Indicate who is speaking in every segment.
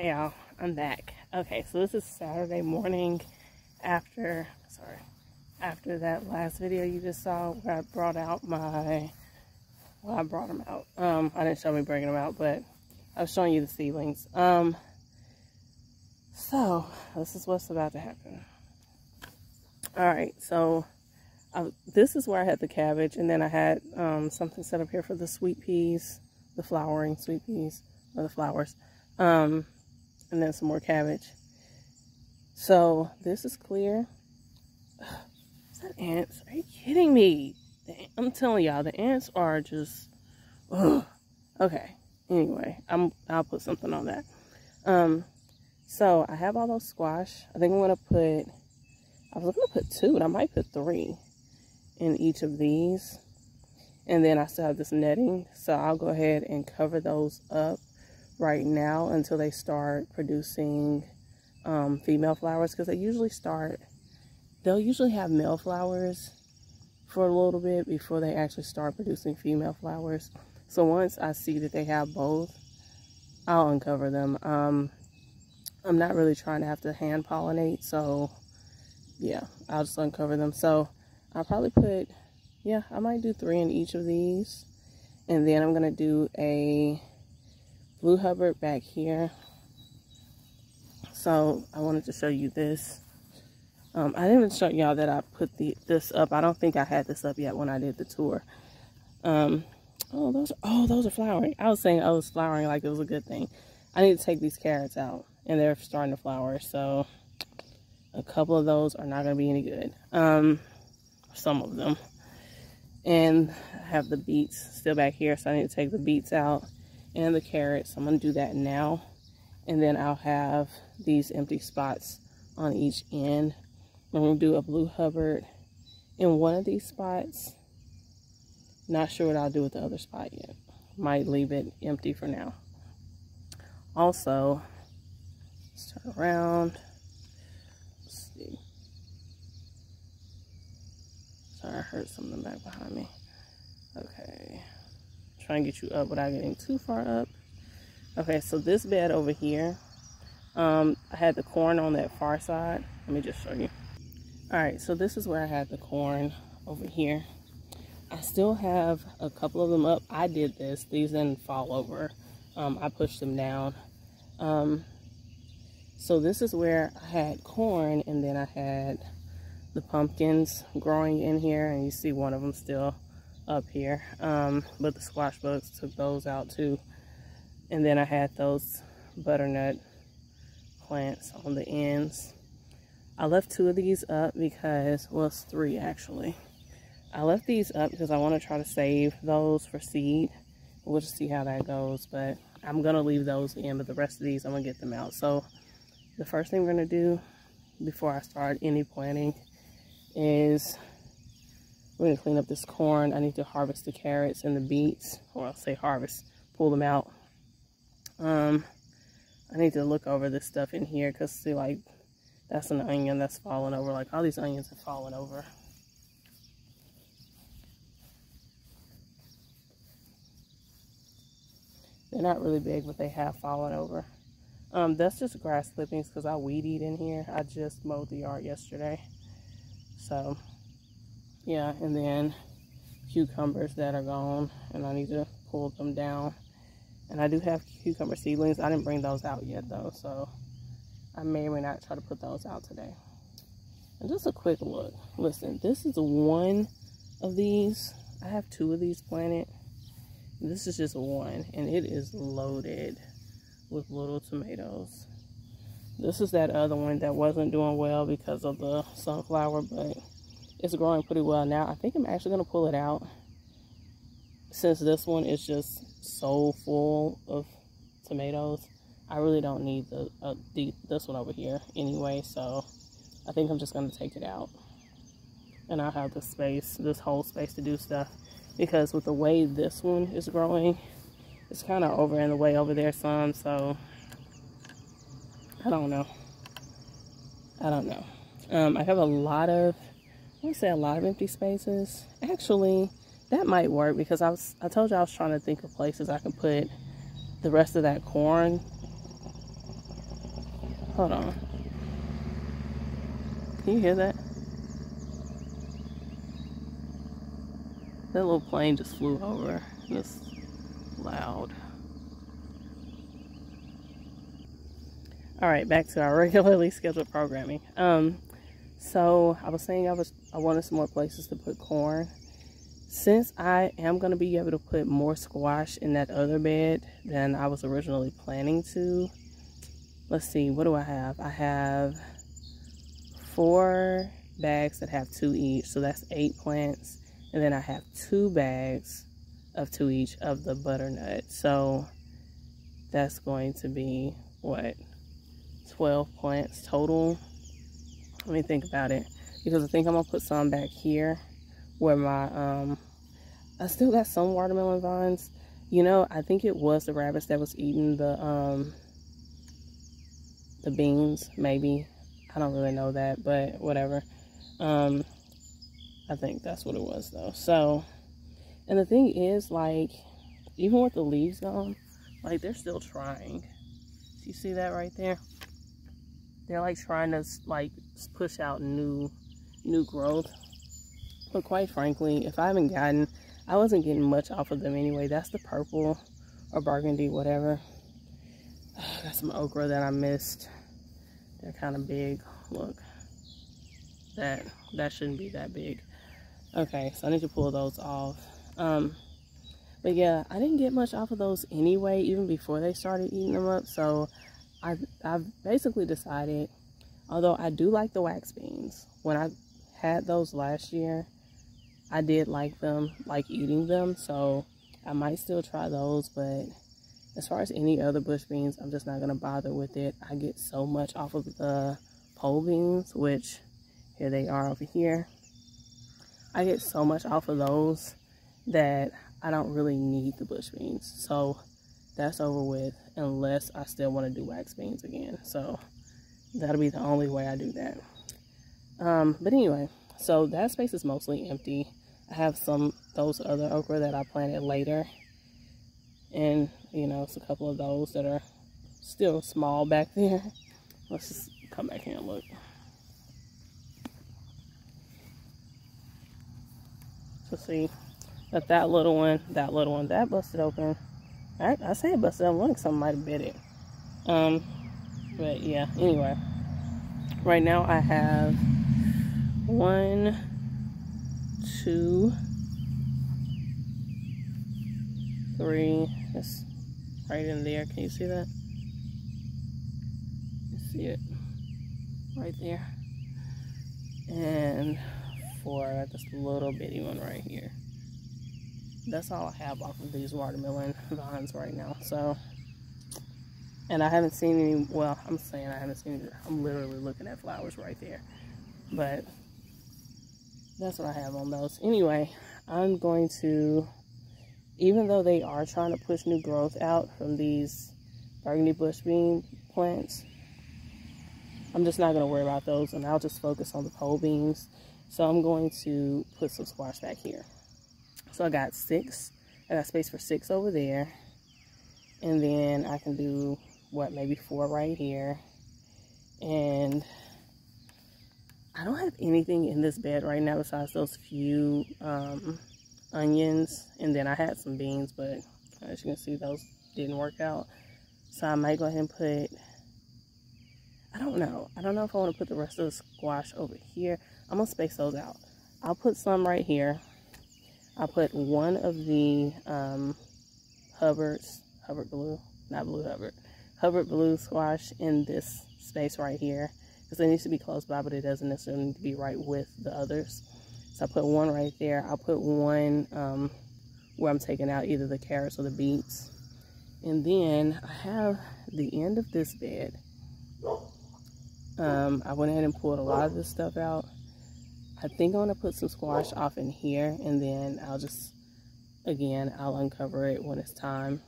Speaker 1: Hey y'all, I'm back. Okay, so this is Saturday morning after that last video you just saw where I brought out I brought them out. I didn't show me bringing them out, but I was showing you the seedlings. So this is what's about to happen. Alright, so this is where I had the cabbage, and then I had something set up here for the sweet peas, the flowering sweet peas, or the flowers. And then some more cabbage. So this is clear. Is that ants? Are you kidding me? I'm telling y'all, the ants are just, ugh. Okay. Anyway, I'll put something on that. So I have all those squash. I think I was going to put 2, and I might put 3 in each of these. And then I still have this netting, so I'll go ahead and cover those up right now until they start producing female flowers, because they'll usually have male flowers for a little bit before they actually start producing female flowers. So once I see that they have both, I'll uncover them. I'm not really trying to have to hand pollinate, so yeah, I'll just uncover them. So I'll probably I might do 3 in each of these, and then I'm gonna do a Blue Hubbard back here. So I wanted to show you this. I didn't even show y'all that I put this up. I don't think I had this up yet when I did the tour. Those are flowering. I was saying I was flowering like it was a good thing. I need to take these carrots out, and they're starting to flower. So a couple of those are not going to be any good. Some of them. And I have the beets still back here, so I need to take the beets out and the carrots. I'm going to do that now, and then I'll have these empty spots on each end. I'm going to do a Blue Hubbard in one of these spots. Not sure what I'll do with the other spot yet. Might leave it empty for now. Also, let's turn around. Let's see. Sorry, I heard something back behind me. Okay. Try and get you up without getting too far up. Okay, so this bed over here, I had the corn on that far side. Let me just show you. Alright, so this is where I had the corn over here. I still have a couple of them up. I did this. These didn't fall over. I pushed them down. So this is where I had corn, and then I had the pumpkins growing in here, and you see one of them still up here, but the squash bugs took those out too. And then I had those butternut plants on the ends. I left 2 of these up because, well, it's 3 actually. I left these up because I want to try to save those for seed. We'll just see how that goes, but I'm gonna leave those in, but the rest of these I'm gonna get them out. So the first thing we're gonna do before I start any planting is we're going to clean up this corn. I need to harvest the carrots and the beets. Or I'll say harvest, pull them out. I need to look over this stuff in here, because see, like, that's an onion that's fallen over. Like, all these onions have fallen over. They're not really big, but they have fallen over. That's just grass clippings because I weed eat in here. I just mowed the yard yesterday. So yeah, and then cucumbers that are gone, and I need to pull them down. And I do have cucumber seedlings. I didn't bring those out yet though, so I may or may not try to put those out today. And just a quick look. Listen, this is one of these. I have 2 of these planted. This is just one, and it is loaded with little tomatoes. This is that other one that wasn't doing well because of the sunflower, but it's growing pretty well now. I think I'm actually going to pull it out, since this one is just so full of tomatoes. I really don't need this one over here anyway, so I think I'm just going to take it out. And I'll have the space, this whole space, to do stuff, because with the way this one is growing, it's kind of over in the way over there some, so I don't know. I have a lot of empty spaces. Actually, that might work, because I told you I was trying to think of places I could put the rest of that corn. Hold on. Can you hear that? That little plane just flew over. It's loud. Alright, back to our regularly scheduled programming. So I was saying I wanted some more places to put corn. Since I am going to be able to put more squash in that other bed than I was originally planning to, let's see, what do I have? I have 4 bags that have 2 each, so that's 8 plants. And then I have 2 bags of 2 each of the butternut. So that's going to be, what, 12 plants total? Let me think about it. Because I think I'm going to put some back here where my, I still got some watermelon vines. You know, I think it was the rabbits that was eating the beans, maybe. I don't really know that, but whatever. I think that's what it was, though. So, and the thing is, like, even with the leaves gone, like, they're still trying. Do you see that right there? They're, like, trying to, like, push out new growth. But quite frankly, if I wasn't getting much off of them anyway. That's the purple or burgundy, whatever. Got some okra that I missed. They're kind of big. Look, that shouldn't be that big. Okay, so I need to pull those off. But yeah, I didn't get much off of those anyway, even before they started eating them up. So I've basically decided, although I do like the wax beans, when I had those last year, I did like them, like eating them. So I might still try those, but as far as any other bush beans, I'm just not going to bother with it. I get so much off of the pole beans, which here they are over here. I get so much off of those that I don't really need the bush beans. So that's over with, unless I still want to do wax beans again. So that'll be the only way I do that. But anyway, so that space is mostly empty. I have those other okra that I planted later. And, you know, it's a couple of those that are still small back there. Let's just come back here and look. So see, that little one, that busted open. I say it busted open, like something might have bit it. But yeah, anyway. Right now I have 1, 2, 3. It's right in there. Can you see that? You see it right there. And 4, this little bitty one right here. That's all I have off of these watermelon vines right now. So, and I haven't seen any, well, I'm saying I haven't seen it. I'm literally looking at flowers right there. But that's what I have on those. Anyway, I'm going to, even though they are trying to push new growth out from these burgundy bush bean plants, I'm just not going to worry about those, and I'll just focus on the pole beans. So I'm going to put some squash back here. So I got 6. I got space for 6 over there. And then I can do, what, maybe 4 right here. And I don't have anything in this bed right now besides those few onions. And then I had some beans, but as you can see, those didn't work out. So I might go ahead and put, I don't know if I want to put the rest of the squash over here. I'm going to space those out. I'll put some right here. I'll put one of the Hubbard Blue squash in this space right here, because it needs to be close by, but it doesn't necessarily need to be right with the others. So I put one right there. I'll put one where I'm taking out either the carrots or the beets. And then I have the end of this bed. I went ahead and pulled a lot of this stuff out. I think I'm going to put some squash off in here, and then I'll just, again, I'll uncover it when it's time.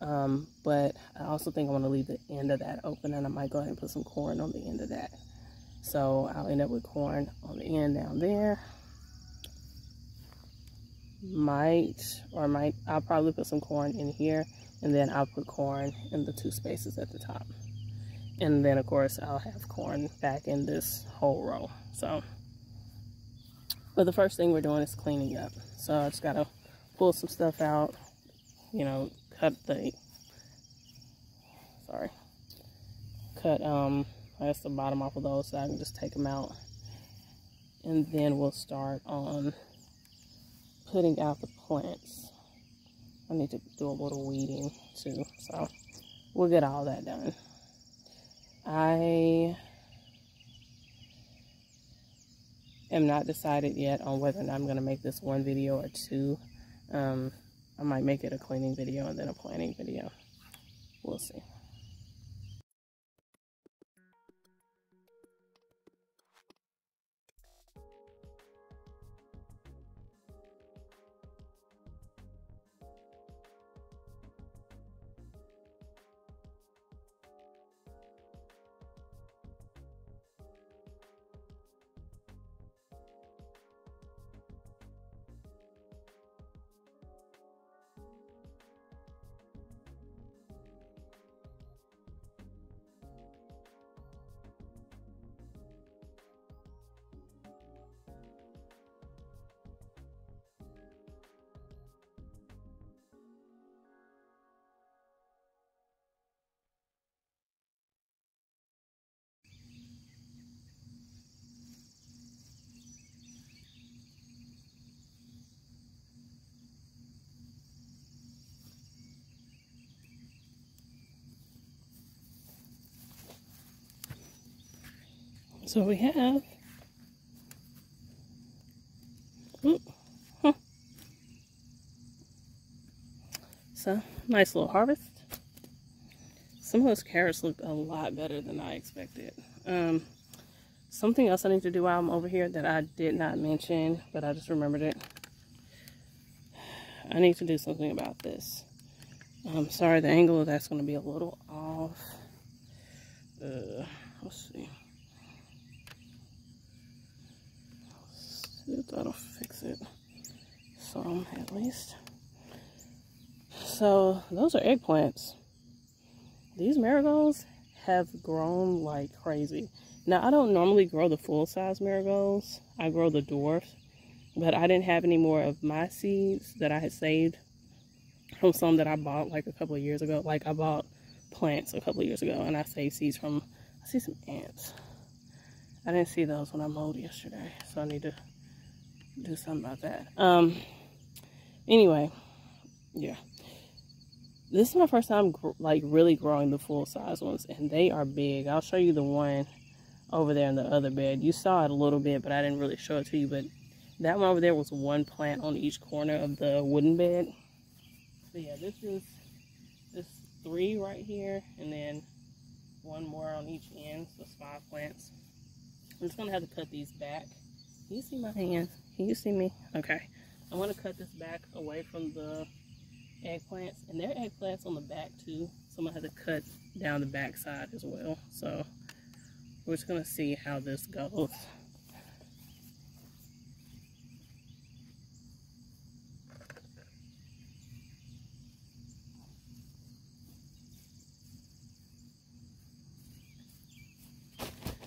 Speaker 1: But I also think I want to leave the end of that open, and I might go ahead and put some corn on the end of that. So I'll end up with corn on the end down there. I'll probably put some corn in here, and then I'll put corn in the 2 spaces at the top. And then of course I'll have corn back in this whole row. So, but the first thing we're doing is cleaning up. So I just gotta pull some stuff out, you know, cut I guess the bottom off of those so I can just take them out. And then we'll start on putting out the plants. I need to do a little weeding too, so we'll get all that done. I am not decided yet on whether or not I'm going to make this one video or two. I might make it a cleaning video and then a planting video. We'll see. So we have so nice little harvest. Some of those carrots look a lot better than I expected. Something else I need to do while I'm over here that I did not mention, but I just remembered it. I need to do something about this. I'm sorry, the angle of that's going to be a little off. Let's see. See if that'll fix it. Some, at least. So, those are eggplants. These marigolds have grown like crazy. Now, I don't normally grow the full-size marigolds. I grow the dwarfs. But I didn't have any more of my seeds that I had saved from some that I bought like a couple of years ago. Like, I bought plants a couple of years ago, and I saved seeds from... I see some ants. I didn't see those when I mowed yesterday, so I need to do something about that. Anyway, yeah. This is my first time like really growing the full size ones, and they are big. I'll show you the one over there in the other bed. You saw it a little bit, but I didn't really show it to you. But that one over there was one plant on each corner of the wooden bed. So yeah, this is 3 right here, and then one more on each end. So it's 5 plants. I'm just gonna have to cut these back. Can you see my hand? Can you see me? Okay. I'm gonna cut this back away from the eggplants, and there are eggplants on the back too, so I'm gonna have to cut down the back side as well. So we're just gonna see how this goes.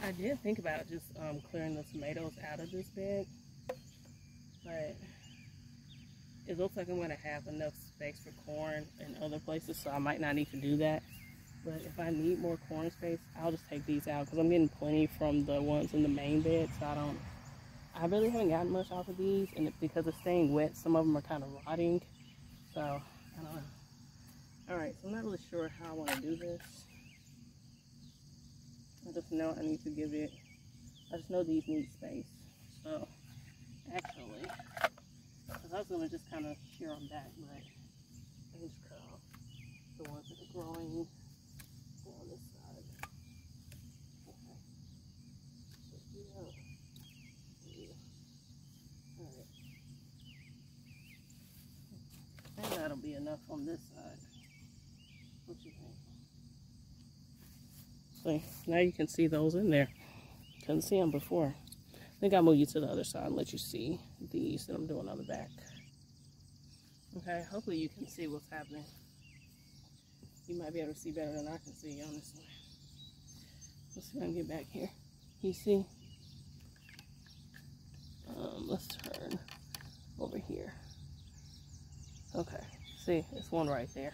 Speaker 1: I did think about just clearing the tomatoes out of this bed, but it looks like I'm going to have enough space for corn in other places, so I might not need to do that. But if I need more corn space, I'll just take these out because I'm getting plenty from the ones in the main bed. So I really haven't gotten much off of these, and because it's staying wet, some of them are kind of rotting. So I don't know. All right, so I'm not really sure how I want to do this. I just know I need to give it. I just know these need space. So actually, because I was going to just kind of shear them back, but I just cut off the ones that are growing on this side. Okay. So, yeah. Alright. I think that'll be enough on this side. What you think? See, now you can see those in there. Couldn't see them before. I think I'll move you to the other side and let you see these that I'm doing on the back. Okay, hopefully you can see what's happening. You might be able to see better than I can see, honestly. Let's see if I can get back here. You see? Let's turn over here. Okay, see, it's one right there.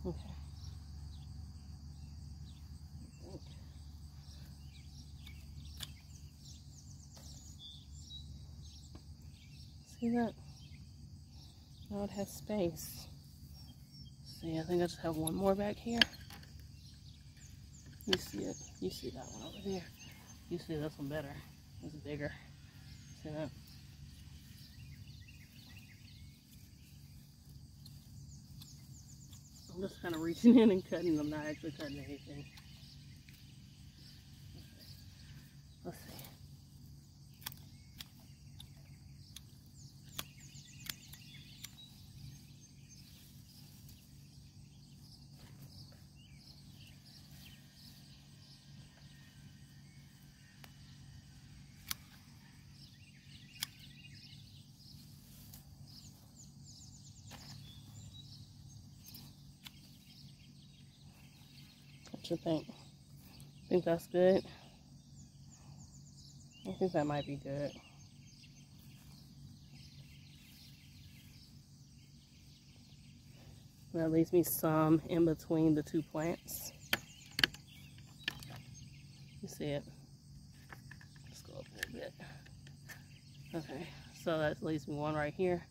Speaker 1: Okay. See that? Now it has space. See, I think I just have one more back here. You see it? You see that one over there? You see this one better? It's bigger. See that? I'm just kind of reaching in and cutting. I'm not actually cutting anything. Let's see. What you think? Think that's good? I think that might be good. That leaves me some in between the two plants. You see it? Let's go up a little bit. Okay, so that leaves me one right here,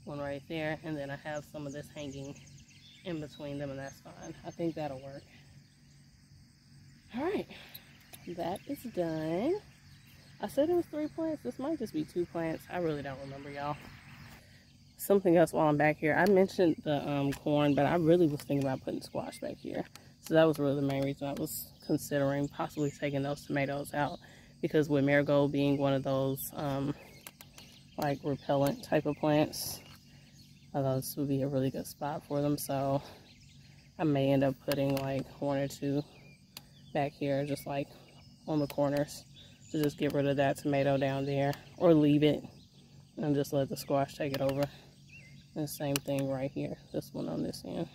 Speaker 1: one right there, and then I have some of this hanging in between them, and that's fine. I think that'll work. All right, that is done. I said it was 3 plants. This might just be 2 plants. I really don't remember, y'all. Something else while I'm back here. I mentioned the corn, but I really was thinking about putting squash back here. So that was really the main reason I was considering possibly taking those tomatoes out, because with marigold being one of those like repellent type of plants, I thought this would be a really good spot for them. So I may end up putting like 1 or 2 back here, just like on the corners, to just get rid of that tomato down there, or leave it and just let the squash take it over. And the same thing right here, this one on this end.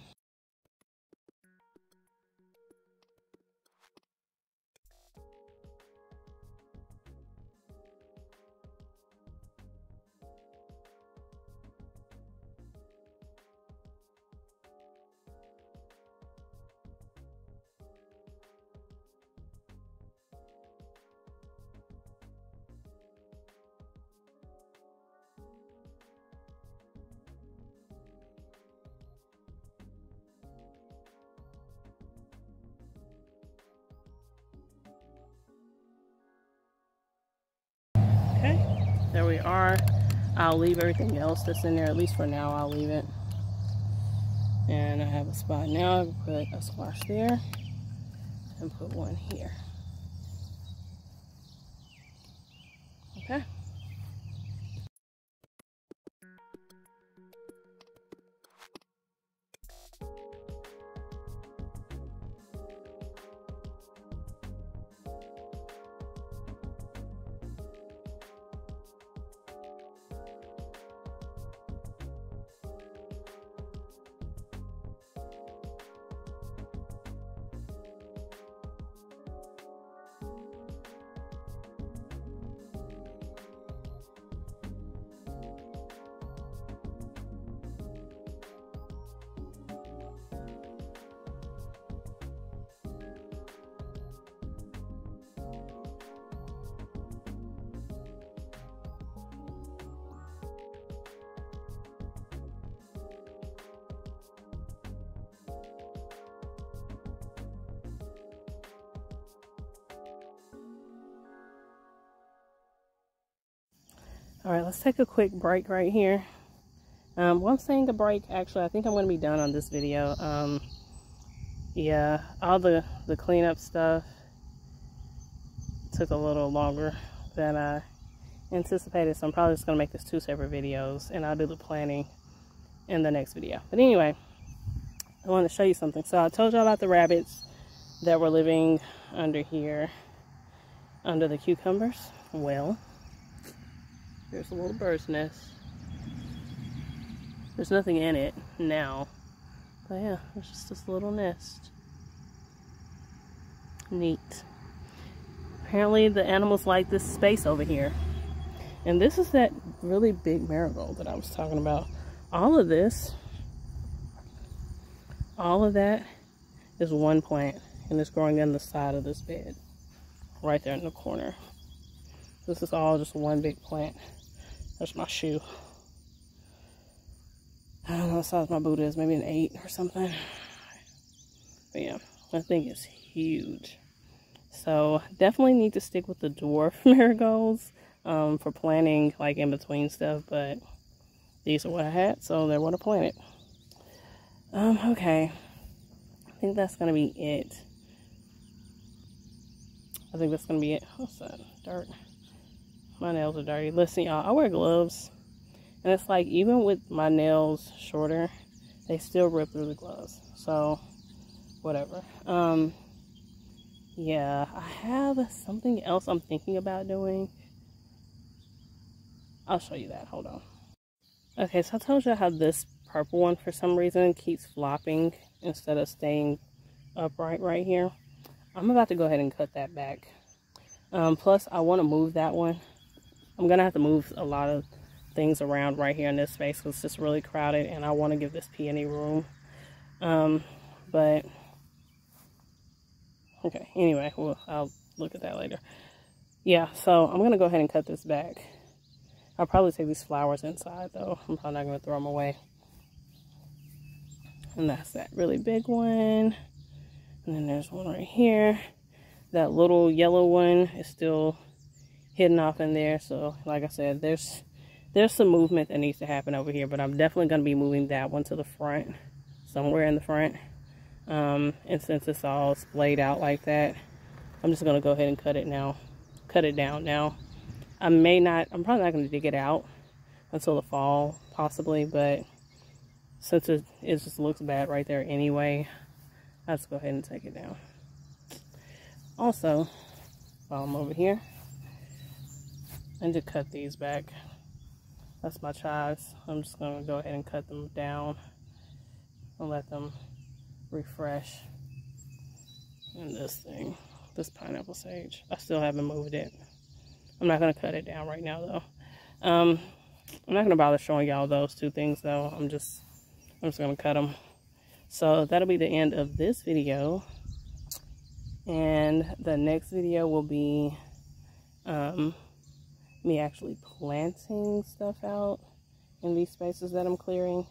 Speaker 1: Okay, there we are. I'll leave everything else that's in there, at least for now. I'll leave it. And I have a spot now. I can put a squash there and put one here. Okay. All right, let's take a quick break right here. Well, I'm saying a break, actually, I think I'm going to be done on this video. Yeah, all the cleanup stuff took a little longer than I anticipated, so I'm probably just going to make this 2 separate videos, and I'll do the planning in the next video. But anyway, I want to show you something. So I told you about the rabbits that were living under here, under the cucumbers. Well, there's a little bird's nest. There's nothing in it now, but yeah, there's just this little nest. Neat. Apparently the animals like this space over here. And this is that really big marigold that I was talking about. All of this, all of that is one plant, and it's growing on the side of this bed, right there in the corner. This is all just one big plant. That's my shoe. I don't know what size my boot is, maybe an 8 or something. But yeah, I think it's huge. So definitely need to stick with the dwarf marigolds for planting like in between stuff, but these are what I had, so they're what I planted. Okay, I think that's gonna be it. I think that's gonna be it. What's that? Dirt. My nails are dirty. Listen, y'all, I wear gloves, and it's like even with my nails shorter, they still rip through the gloves. So whatever. Yeah, I have something else I'm thinking about doing. I'll show you that. Hold on. Okay, so I told you how this purple one for some reason keeps flopping instead of staying upright right here. I'm about to go ahead and cut that back. Plus, I want to move that one. I'm going to have to move a lot of things around right here in this space because it's just really crowded, and I want to give this peony room. But okay, anyway, well, I'll look at that later. Yeah, so I'm going to go ahead and cut this back. I'll probably take these flowers inside, though. I'm probably not going to throw them away. And that's that really big one. And then there's one right here. That little yellow one is still hidden off in there. So, like I said, there's some movement that needs to happen over here. But I'm definitely going to be moving that one to the front. Somewhere in the front. And since it's all splayed out like that, I'm just going to go ahead and cut it down now. I'm probably not going to dig it out until the fall, possibly, but since it just looks bad right there anyway, let's go ahead and take it down. Also, while I'm over here, I need to cut these back. That's my chives. I'm just going to go ahead and cut them down and let them refresh. And this pineapple sage, I still haven't moved it. I'm not going to cut it down right now, though. I'm not going to bother showing y'all those 2 things, though. I'm just going to cut them. So that'll be the end of this video. And the next video will be me actually planting stuff out in these spaces that I'm clearing.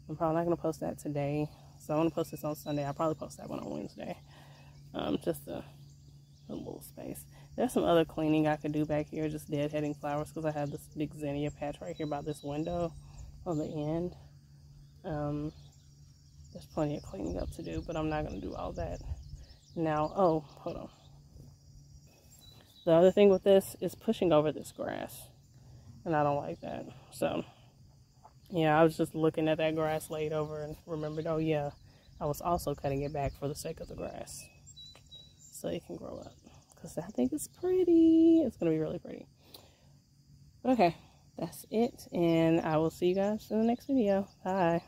Speaker 1: I'm probably not going to post that today. So I'm going to post this on Sunday. I'll probably post that one on Wednesday. Just a little space. There's some other cleaning I could do back here, just deadheading flowers, because I have this big zinnia patch right here by this window on the end. There's plenty of cleaning up to do, but I'm not going to do all that now. Oh, hold on. The other thing with this is pushing over this grass, and I don't like that. So yeah, I was just looking at that grass laid over and remembered, oh yeah, I was also cutting it back for the sake of the grass, so it can grow up, because I think it's pretty. It's going to be really pretty. But okay, that's it, and I will see you guys in the next video. Bye.